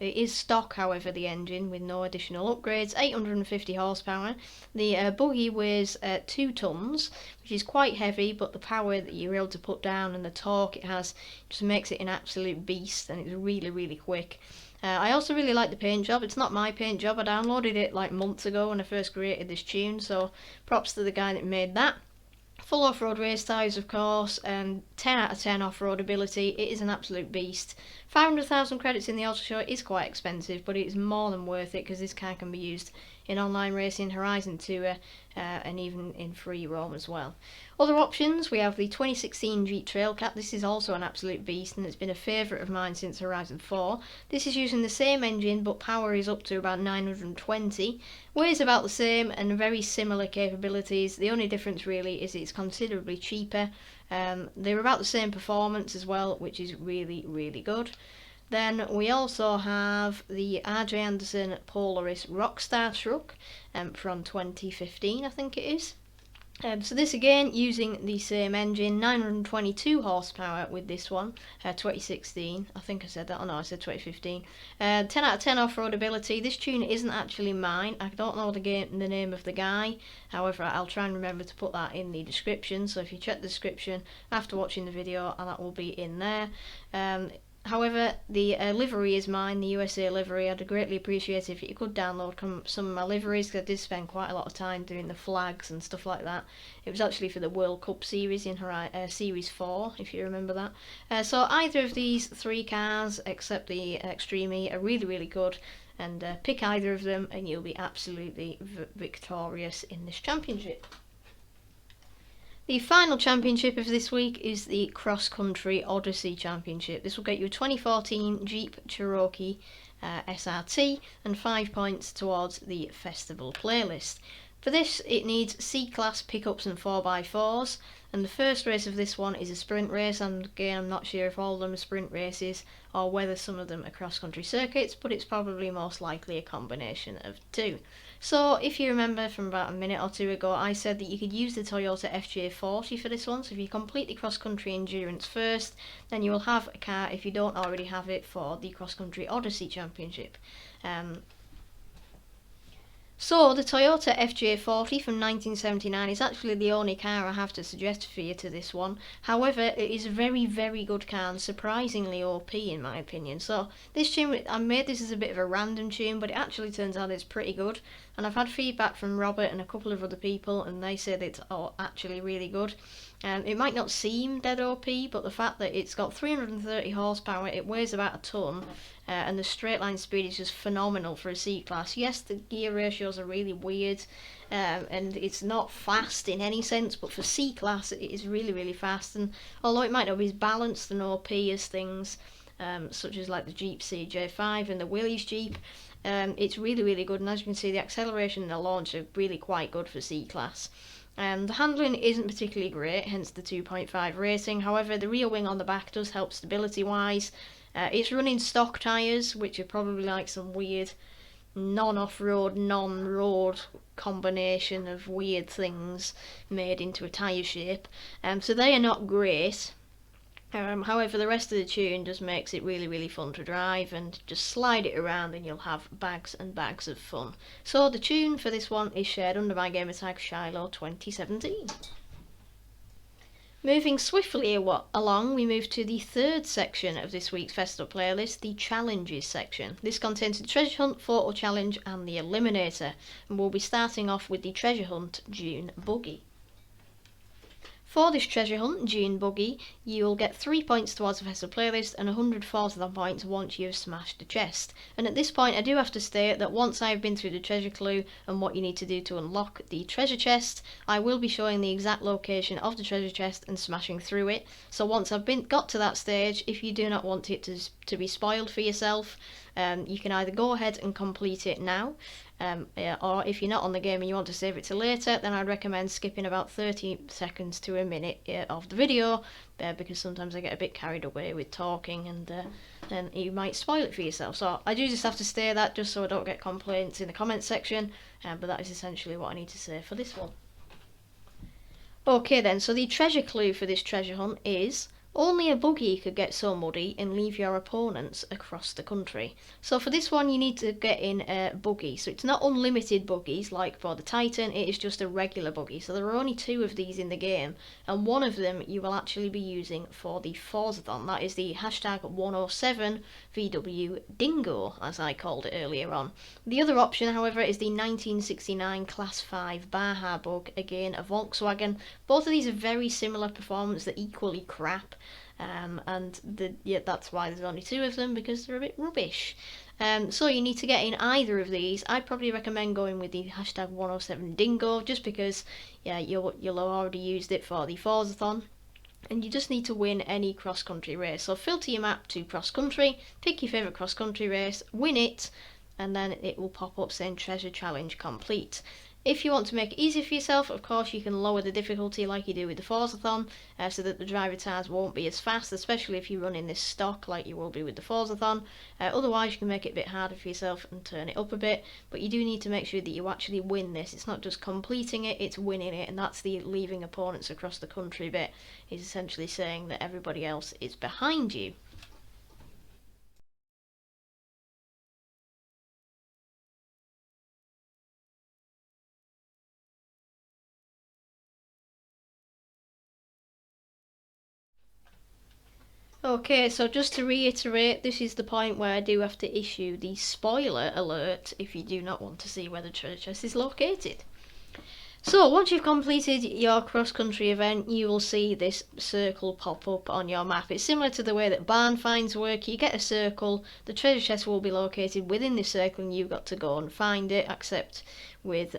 It is stock, however, the engine, with no additional upgrades, 850 horsepower. The buggy weighs 2 tonnes, which is quite heavy, but the power that you're able to put down and the torque it has just makes it an absolute beast, and it's really, really quick. I also really like the paint job. It's not my paint job. I downloaded it like months ago when I first created this tune, so props to the guy that made that. Full off-road race tyres, of course, and 10 out of 10 off-road ability. It is an absolute beast. 500,000 credits in the auto show is quite expensive, but it is more than worth it because this car can be used in online racing, Horizon Tour, and even in free roam as well. Other options, we have the 2016 Jeep Trailcat. This is also an absolute beast, and it's been a favourite of mine since Horizon 4. This is using the same engine, but power is up to about 920. Weighs about the same and very similar capabilities. The only difference really is it's considerably cheaper. They're about the same performance as well, which is really, really good. Then we also have the RJ Anderson Polaris Rockstar truck from 2015, I think it is. So this again using the same engine, 922 horsepower with this one, 2016, I think I said that, oh no I said 2015. 10 out of 10 off-road ability. This tune isn't actually mine, I don't know the name of the guy, however I'll try and remember to put that in the description, so if you check the description after watching the video, that will be in there. However, the livery is mine, the USA livery. I'd greatly appreciate it if you could download some of my liveries, because I did spend quite a lot of time doing the flags and stuff like that. It was actually for the World Cup series in Series 4, if you remember that. So either of these three cars, except the Extreme E, are really, really good. And pick either of them and you'll be absolutely victorious in this championship. The final championship of this week is the Cross Country Odyssey Championship. This will get you a 2014 Jeep Cherokee SRT and 5 points towards the festival playlist. For this, it needs C-Class pickups and 4x4s, and the first race of this one is a sprint race, and again I'm not sure if all of them are sprint races or whether some of them are cross-country circuits, but it's probably most likely a combination of two. So if you remember from about a minute or two ago, I said that you could use the Toyota FJ40 for this one, so if you complete the cross-country endurance first, then you will have a car, if you don't already have it, for the Cross Country Odyssey Championship. So the Toyota FJ40 from 1979 is actually the only car I have to suggest for you to this one. However, it is a very, very good car and surprisingly OP in my opinion. So this tune, I made this as a bit of a random tune, but it actually turns out it's pretty good. And I've had feedback from Robert and a couple of other people, and they say that it's actually really good. It might not seem dead OP, but the fact that it's got 330 horsepower, it weighs about a tonne, and the straight line speed is just phenomenal for a C-Class. Yes, the gear ratios are really weird, and it's not fast in any sense, but for C-Class it is really, really fast. And although it might not be as balanced and OP as things such as like the Jeep CJ5 and the Willys Jeep, it's really, really good. And as you can see, the acceleration and the launch are really quite good for C-Class. The handling isn't particularly great, hence the 2.5 rating. However, the rear wing on the back does help stability wise. It's running stock tyres, which are probably like some weird non-off-road, non-road combination of weird things made into a tyre shape. So they are not great. However, the rest of the tune just makes it really, really fun to drive, and just slide it around and you'll have bags and bags of fun. So the tune for this one is shared under my gamertag Shiloh 2017. Moving swiftly along, we move to the third section of this week's festival playlist, the challenges section. This contains the treasure hunt, photo challenge and the eliminator, and we'll be starting off with the treasure hunt Dune buggy. For this treasure hunt, Dune buggy, you'll get 3 points towards the festival playlist and 140 points once you've smashed the chest. And at this point I do have to state that once I've been through the treasure clue and what you need to do to unlock the treasure chest, I will be showing the exact location of the treasure chest and smashing through it. So once I've got to that stage, if you do not want it to be spoiled for yourself, you can either go ahead and complete it now, or if you're not on the game and you want to save it to later, then I'd recommend skipping about 30 seconds to a minute of the video, because sometimes I get a bit carried away with talking, and then you might spoil it for yourself. So I do just have to say that, just so I don't get complaints in the comments section, but that is essentially what I need to say for this one. Okay then, so the treasure clue for this treasure hunt is: only a buggy could get so muddy and leave your opponents across the country. So for this one you need to get in a buggy. So it's not unlimited buggies like for the Titan, it is just a regular buggy. So there are only 2 of these in the game, and one of them you will actually be using for the Forzathon. That is the hashtag 107 VW Dingo, as I called it earlier on. The other option, however, is the 1969 Class 5 Baja bug, again a Volkswagen. Both of these are very similar performance, they're equally crap. That's why there's only 2 of them, because they're a bit rubbish. So you need to get in either of these. I'd probably recommend going with the hashtag 107 Dingo, just because you'll have already used it for the Forzathon, and you just need to win any cross-country race. So filter your map to cross-country, pick your favourite cross-country race, win it, and then it will pop up saying treasure challenge complete. If you want to make it easy for yourself, of course you can lower the difficulty like you do with the Forzathon, so that the driver tires won't be as fast, especially if you run in this stock like you will be with the Forzathon. Otherwise you can make it a bit harder for yourself and turn it up a bit, but you do need to make sure that you actually win this. It's not just completing it, it's winning it, and that's the leaving opponents across the country bit, is essentially saying that everybody else is behind you. Okay, so just to reiterate, this is the point where I do have to issue the spoiler alert if you do not want to see where the treasure chest is located. So, once you've completed your cross-country event, you will see this circle pop up on your map. It's similar to the way that barn finds work. You get a circle, the treasure chest will be located within this circle, and you've got to go and find it, except with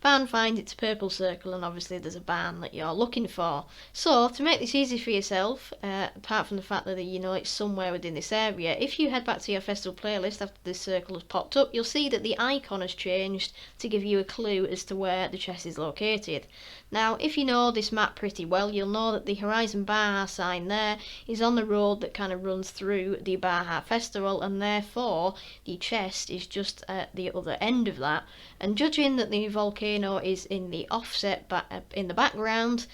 barn find, it's a purple circle, and obviously there's a barn that you're looking for. So to make this easy for yourself, apart from the fact that you know it's somewhere within this area, if you head back to your festival playlist after this circle has popped up, you'll see that the icon has changed to give you a clue as to where the chest is located. Now, if you know this map pretty well, you'll know that the Horizon Baja sign there is on the road that kind of runs through the Baja Festival, and therefore the chest is just at the other end of that. And judging that the volcano is in the offset in the background,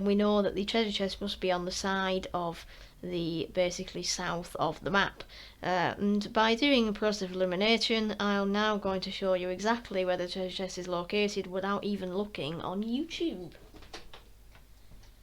we know that the treasure chest must be on the side of the basically south of the map. And by doing a process of elimination, I'm now going to show you exactly where the treasure chest is located without even looking on YouTube.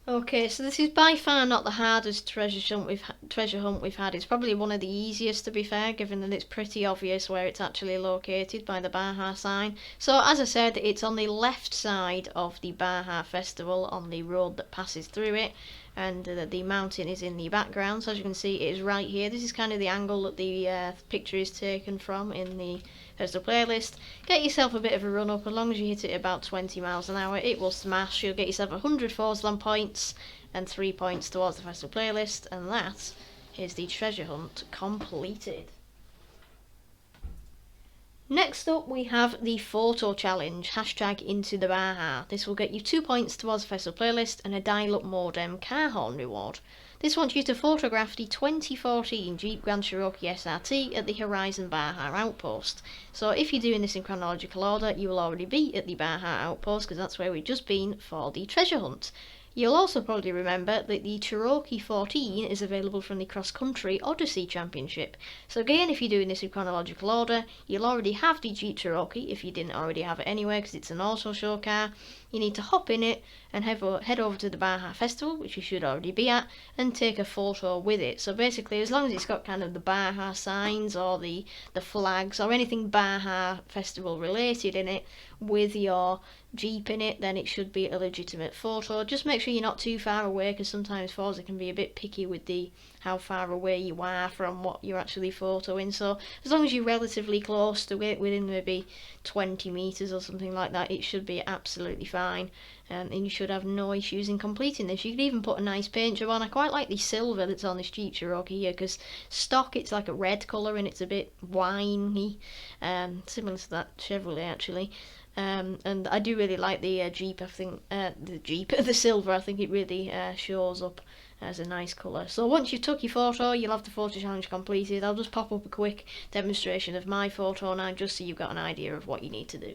Okay, so this is by far not the hardest treasure hunt we've had. It's probably one of the easiest, to be fair, given that it's pretty obvious where it's actually located by the Baja sign. So as I said, it's on the left side of the Baja Festival, on the road that passes through it, and the mountain is in the background. So as you can see, it is right here. This is kind of the angle that the picture is taken from in the festival playlist. Get yourself a bit of a run up. As long as you hit it about 20 miles an hour, it will smash. You'll get yourself 100 Forzathon points and 3 points towards the festival playlist, and that is the treasure hunt completed. Next up, we have the photo challenge, hashtag into the Baja. This will get you 2 points towards the festival playlist and a dial-up modem car horn reward. This wants you to photograph the 2014 Jeep Grand Cherokee SRT at the Horizon Baja Outpost. So if you're doing this in chronological order, you will already be at the Baja Outpost, because that's where we've just been for the treasure hunt. You'll also probably remember that the Cherokee 14 is available from the Cross Country Odyssey Championship. So again, if you're doing this in chronological order, you'll already have the Jeep Cherokee if you didn't already have it anyway, because it's an auto show car. You need to hop in it and head over to the Baja Festival, which you should already be at, and take a photo with it. So basically, as long as it's got kind of the Baja signs or the flags or anything Baja Festival related in it with your Jeep in it, then it should be a legitimate photo. Just make sure you're not too far away, because sometimes Forza can be a bit picky with how far away you are from what you're actually photoing. So as long as you're relatively close to it, within maybe 20 meters or something like that, it should be absolutely fine. And you should have no issues in completing this. You could even put a nice paint job on. I quite like the silver that's on this Jeep Cherokee here, because stock it's like a red colour and it's a bit winey, similar to that Chevrolet actually. And I do really like the Jeep. I think the silver, I think it really shows up as a nice colour. So once you've took your photo, you'll have the photo challenge completed. I'll just pop up a quick demonstration of my photo now, just so you've got an idea of what you need to do.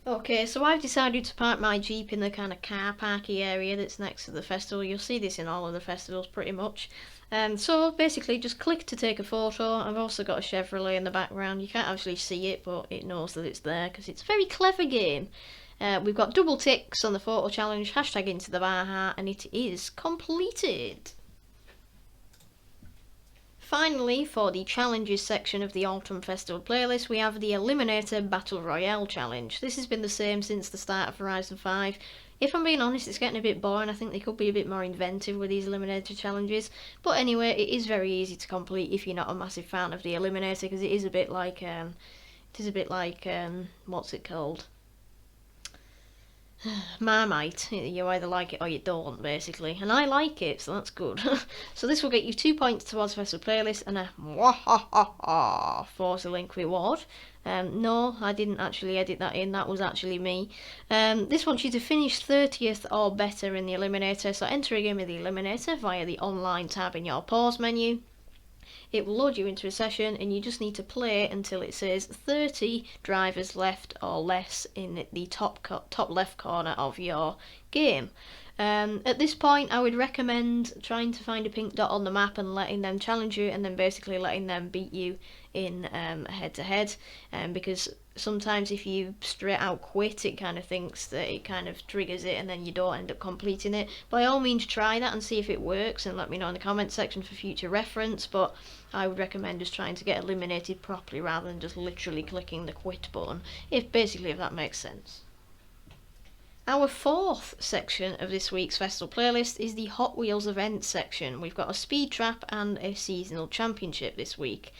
Okay, so I've decided to park my Jeep in the kind of car parky area that's next to the festival. You'll see this in all of the festivals pretty much. So basically just click to take a photo. I've also got a Chevrolet in the background. You can't actually see it, but it knows that it's there because it's a very clever game. We've got double ticks on the photo challenge, hashtag into the Baja, and it is completed. Finally, for the challenges section of the Autumn Festival playlist, we have the Eliminator Battle Royale challenge. This has been the same since the start of Horizon 5. If I'm being honest, it's getting a bit boring. I think they could be a bit more inventive with these Eliminator challenges. But anyway, it is very easy to complete if you're not a massive fan of the Eliminator, because it is a bit like, what's it called? Marmite. You either like it or you don't, basically. And I like it, so that's good. So this will get you 2 points towards the festival playlist and a Mwahaha Forza Link reward. No, I didn't actually edit that in, that was actually me. This wants you to finish 30th or better in the Eliminator, so enter a game of the Eliminator via the online tab in your pause menu. It will load you into a session and you just need to play until it says 30 drivers left or less in the top left corner of your game. At this point, I would recommend trying to find a pink dot on the map and letting them challenge you, and then basically letting them beat you in head-to-head, because sometimes if you straight out quit, it kind of thinks that it kind of triggers it and then you don't end up completing it. By all means, try that and see if it works, and let me know in the comment section for future reference, but I would recommend just trying to get eliminated properly rather than just literally clicking the quit button, if that makes sense. Our fourth section of this week's festival playlist is the Hot Wheels events section. We've got a speed trap and a seasonal championship this week.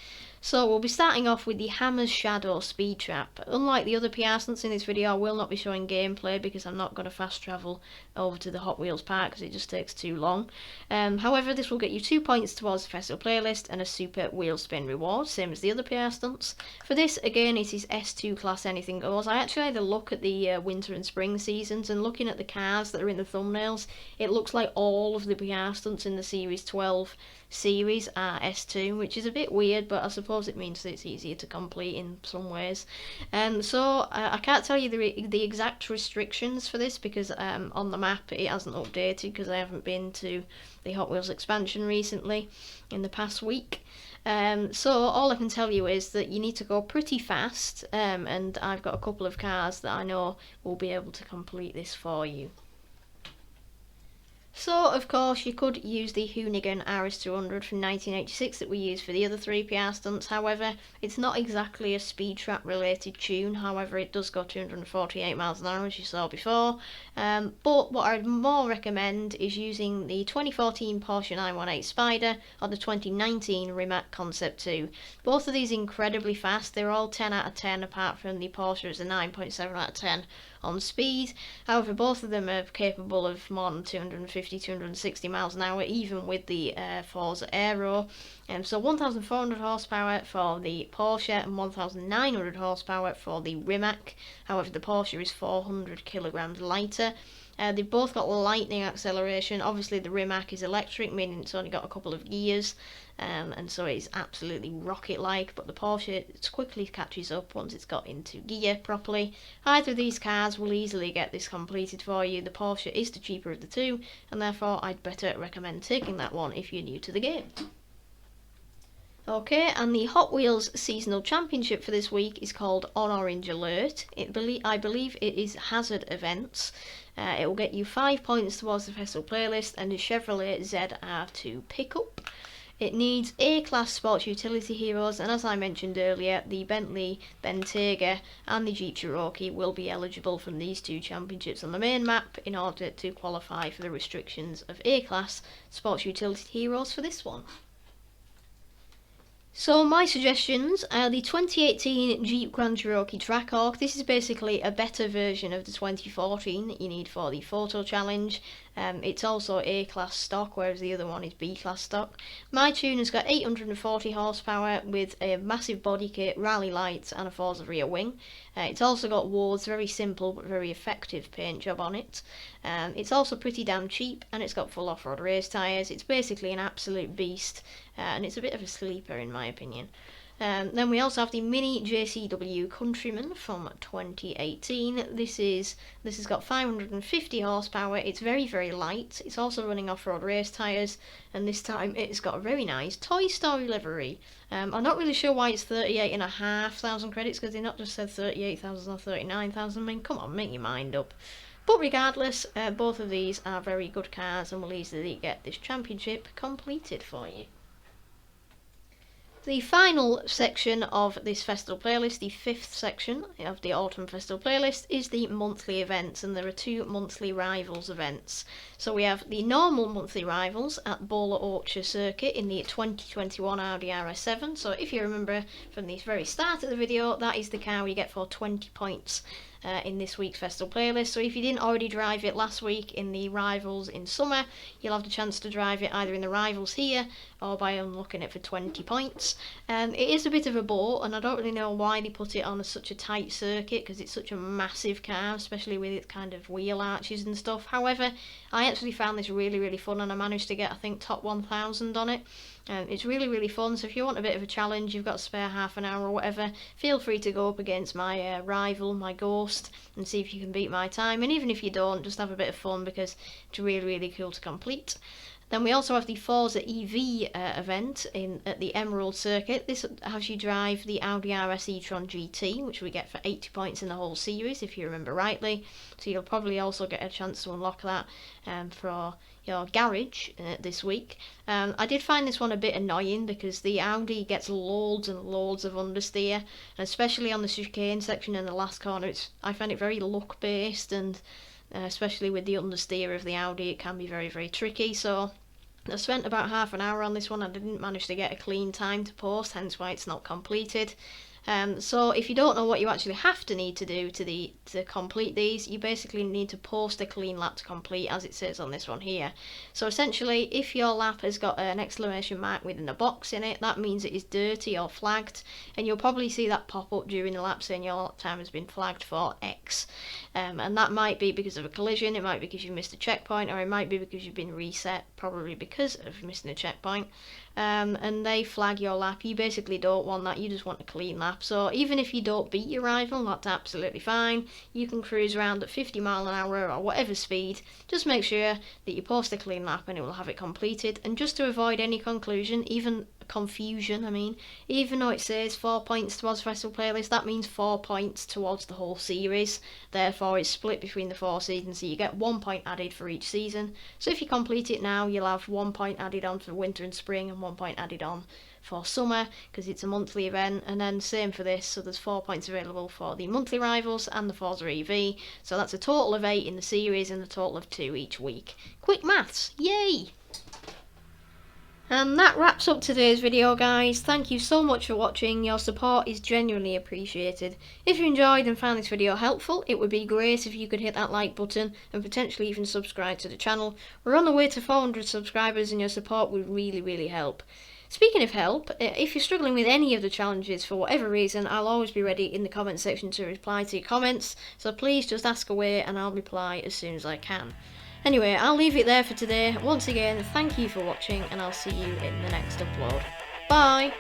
So we'll be starting off with the Hammer's Shadow Speed Trap. Unlike the other PR stunts in this video, I will not be showing gameplay because I'm not going to fast travel over to the Hot Wheels park because it just takes too long. However, this will get you 2 points towards the festival playlist and a super wheel spin reward, same as the other PR stunts. For this, again, it is S2 class anything goes. I actually had a look at the winter and spring seasons, and looking at the cars that are in the thumbnails, it looks like all of the PR stunts in the Series 12 series are S2, which is a bit weird, but I suppose it means that it's easier to complete in some ways. So I can't tell you the exact restrictions for this because on the map it hasn't updated because I haven't been to the Hot Wheels expansion recently in the past week. So all I can tell you is that you need to go pretty fast, and I've got a couple of cars that I know will be able to complete this for you. So, of course, you could use the Hoonigan RS200 from 1986 that we used for the other 3 PR stunts. However, it's not exactly a speed trap related tune. However, it does go 248 miles an hour, as you saw before. But what I'd more recommend is using the 2014 Porsche 918 Spider or the 2019 Rimac Concept 2. Both of these incredibly fast. They're all 10 out of 10, apart from the Porsche is a 9.7 out of 10 on speed. However, both of them are capable of more than 250-260 miles an hour, even with the Forza Aero. So 1,400 horsepower for the Porsche and 1,900 horsepower for the Rimac. However, the Porsche is 400 kilograms lighter. They've both got lightning acceleration. Obviously, the Rimac is electric, meaning it's only got a couple of gears, and so it's absolutely rocket-like, but the Porsche quickly catches up once it's got into gear properly. Either of these cars will easily get this completed for you. The Porsche is the cheaper of the two, and therefore I'd better recommend taking that one if you're new to the game. Okay, and the Hot Wheels Seasonal Championship for this week is called On Orange Alert. I believe it is hazard events. It will get you 5 points towards the festival playlist and a Chevrolet ZR2 pickup. It needs A-class sports utility heroes, and as I mentioned earlier, the Bentley Bentayga and the Jeep Cherokee will be eligible from these 2 championships on the main map in order to qualify for the restrictions of A-class sports utility heroes for this one. So my suggestions are the 2018 Jeep Grand Cherokee Trackhawk. This is basically a better version of the 2014 that you need for the photo challenge. It's also A-class stock, whereas the other one is B-class stock. My tune has got 840 horsepower with a massive body kit, rally lights and a Forza rear wing. It's also got Ward's very simple but very effective paint job on it. It's also pretty damn cheap, and it's got full off-road race tyres. It's basically an absolute beast, and it's a bit of a sleeper in my opinion. Then we also have the Mini JCW Countryman from 2018. This has got 550 horsepower. It's very, very light. It's also running off-road race tyres, and this time it's got a very nice Toy Story livery. I'm not really sure why it's 38,500 credits, because they not just said 38,000 or 39,000. I mean, come on, make your mind up. But regardless, both of these are very good cars and will easily get this championship completed for you. The final section of this festival playlist, the 5th section of the Autumn Festival playlist, is the monthly events, and there are 2 monthly rivals events. So we have the normal monthly rivals at Bowler Orchard Circuit in the 2021 Audi RS7. So if you remember from the very start of the video, that is the car we get for 20 points in this week's Festival playlist. So if you didn't already drive it last week in the Rivals in summer, you'll have the chance to drive it either in the Rivals here or by unlocking it for 20 points. It is a bit of a bore, and I don't really know why they put it on such a tight circuit, because it's such a massive car, especially with its kind of wheel arches and stuff. However, I actually found this really, really fun, and I managed to get, I think, top 1000 on it. It's really, really fun, so if you want a bit of a challenge, you've got a spare half an hour or whatever, feel free to go up against my rival, my Ghost, and see if you can beat my time. And even if you don't, just have a bit of fun, because it's really, really cool to complete. Then we also have the Forza EV event at the Emerald Circuit. This has you drive the Audi RS e-tron GT, which we get for 80 points in the whole series, if you remember rightly. So you'll probably also get a chance to unlock that for your garage this week. I did find this one a bit annoying, because the Audi gets loads and loads of understeer, and especially on the chicane section in the last corner, I find it very luck based, and especially with the understeer of the Audi, it can be very, very tricky. So I spent about half an hour on this one. I didn't manage to get a clean time to post, hence why it's not completed. So if you don't know what you actually have to need to do to complete these, you basically need to post a clean lap to complete, as it says on this one here. So essentially, if your lap has got an exclamation mark within a box in it, that means it is dirty or flagged, and you'll probably see that pop up during the lap saying your lap time has been flagged for X. And that might be because of a collision, it might be because you missed a checkpoint, or it might be because you've been reset, probably because of missing a checkpoint. And they flag your lap. You basically don't want that, you just want a clean lap. So even if you don't beat your rival, that's absolutely fine. You can cruise around at 50 mile an hour or whatever speed. Just make sure that you post a clean lap and it will have it completed. And just to avoid any confusion, even though it says 4 points towards Festival playlist, that means 4 points towards the whole series. Therefore it's split between the 4 seasons, so you get 1 point added for each season. So if you complete it now, you'll have 1 point added on for winter and spring, and 1 point added on for summer, because it's a monthly event. And then same for this, so there's 4 points available for the monthly rivals and the Forza EV. So that's a total of 8 in the series, and a total of 2 each week. Quick maths, yay! And that wraps up today's video, guys. Thank you so much for watching. Your support is genuinely appreciated. If you enjoyed and found this video helpful, it would be great if you could hit that like button and potentially even subscribe to the channel. We're on the way to 400 subscribers, and your support would really, really help. Speaking of help, if you're struggling with any of the challenges for whatever reason, I'll always be ready in the comment section to reply to your comments. So please just ask away and I'll reply as soon as I can. Anyway, I'll leave it there for today. Once again, thank you for watching, and I'll see you in the next upload. Bye!